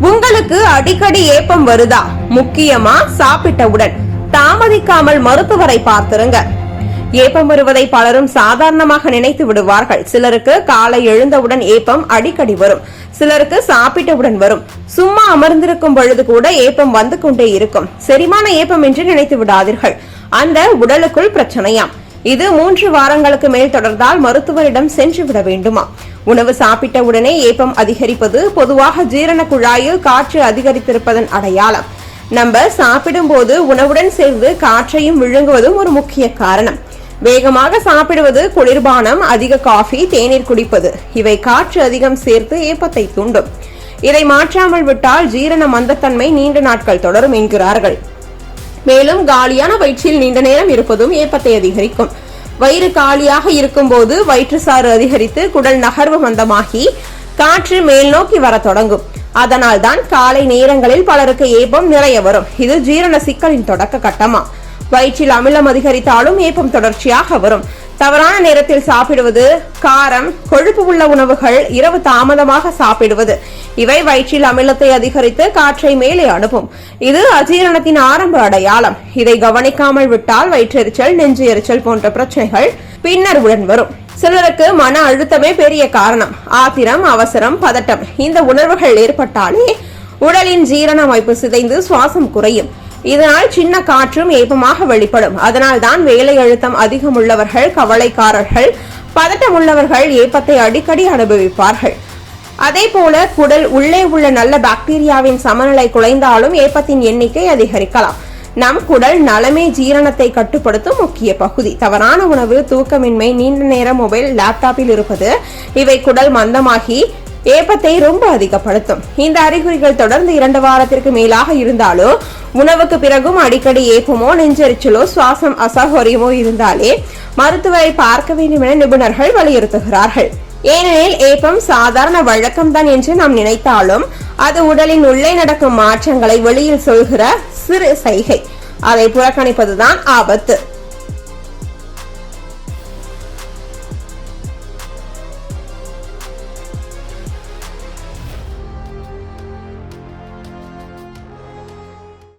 உங்களுக்கு அடிக்கடி ஏப்பம் வருதா? முக்கியமா சாப்பிட்டவுடன் தாமதிக்காமல் மருத்துவரை பார்த்திருங்க. ஏப்பம் வருவதை பலரும் சாதாரணமாக நினைத்து விடுவார்கள். சிலருக்கு காலை எழுந்தவுடன் ஏப்பம் அடிக்கடி வரும், சிலருக்கு சாப்பிட்டவுடன் வரும். சும்மா அமர்ந்திருக்கும் பொழுது கூட ஏப்பம் வந்து கொண்டே இருக்கும். செரிமான ஏப்பம் என்று நினைத்து விடாதீர்கள், அந்த உடலுக்குள் பிரச்சனையாம். இது 3 வாரங்களுக்கு மேல் தொடர்ந்தால் மருத்துவரிடம் சென்று விட வேண்டுமா? உணவு சாப்பிட்ட உடனே ஏப்பம் அதிகரிப்பது பொதுவாக ஜீரண குழாயில் காற்று அதிகரித்திருப்பதன் அடையாளம். நம்ம சாப்பிடும் போது உணவுடன் சேர்ந்து காற்றையும் விழுங்குவதும் ஒரு முக்கிய காரணம். வேகமாக சாப்பிடுவது, குளிர்பானம், அதிக காஃபி, தேநீர் குடிப்பது இவை காற்று அதிகம் சேர்த்து ஏப்பத்தை தூண்டும். இதை மாற்றாமல் விட்டால் ஜீரண மந்தத்தன்மை நீண்ட நாட்கள் தொடரும் என்கிறார்கள். மேலும் காலியான வயிற்றில் நீண்ட நேரம் இருப்பதும் ஏப்பத்தை அதிகரிக்கும். வயிறு காலியாக இருக்கும் போது வயிற்றுசாறு அதிகரித்து குடல் நகர்வு மந்தமாகி காற்று மேல் நோக்கி வர தொடங்கும். அதனால் தான் காலை நேரங்களில் பலருக்கு ஏப்பம் நிறைய வரும். இது ஜீரண சிக்கலின் தொடக்க கட்டமா. வயிற்றில் அமிலம் அதிகரித்தாலும் ஏப்பம் தொடர்ச்சியாக வரும். தவறான நேரத்தில் சாப்பிடுவது, காரம், கொழுப்பு உள்ள உணவுகள், இரவு தாமதமாக சாப்பிடுவது இவை வயிற்றில் அமிலத்தை அதிகரித்து காற்றை மேலே அனுப்பும். இது அஜீரணத்தின் ஆரம்ப அடையாளம். இதை கவனிக்காமல் விட்டால் வயிற்றெரிச்சல், நெஞ்சு எரிச்சல் போன்ற பிரச்சனைகள் பின்னர் உடன் வரும். சிலருக்கு மன அழுத்தமே பெரிய காரணம். ஆத்திரம், அவசரம், பதட்டம் இந்த உணர்வுகள் ஏற்பட்டாலே உடலின் ஜீரண அமைப்பு சிதைந்து சுவாசம் குறையும். இதனால் சின்ன காற்றும் ஏப்பமாக வெளிப்படும். அதனால் தான் வேலை அழுத்தம் அதிகம் உள்ளவர்கள், கவலைக்காரர்கள், பதட்டம் உள்ளவர்கள் ஏப்பத்தை அடிக்கடி அனுபவிப்பார்கள். அதே போல குடல் உள்ளே உள்ள நல்ல பாக்டீரியாவின் சமநிலை குலைந்தாலும் ஏப்பத்தின் எண்ணிக்கை அதிகரிக்கலாம். நம் குடல் நலமே ஜீரணத்தை கட்டுப்படுத்தும் முக்கிய பகுதி. தவறான உணவு, தூக்கமின்மை, நீண்ட நேரம் மொபைல், லேப்டாப்பில் இருப்பது இவை குடல் மந்தமாகி ஏப்பத்தை ரொம்ப அதிகப்படுத்தும். இந்த அறிகுறிகள் தொடர்ந்து 2 வாரத்திற்கு மேலாக இருந்தாலோ, உணவுக்கு பிறகும் அடிக்கடி ஏப்பமோ, நெஞ்செரிச்சலோ, சுவாசம் அசௌகரியமோ இருந்தாலே மருத்துவரை பார்க்க வேண்டும் என நிபுணர்கள் வலியுறுத்துகிறார்கள். ஏனெனில் ஏப்பம் சாதாரண வழக்கம்தான் என்று நாம் நினைத்தாலும் அது உடலின் உள்ளே நடக்கும் மாற்றங்களை வெளியில் சொல்கிற சிறு சைகை. அதை புறக்கணிப்பதுதான் ஆபத்து.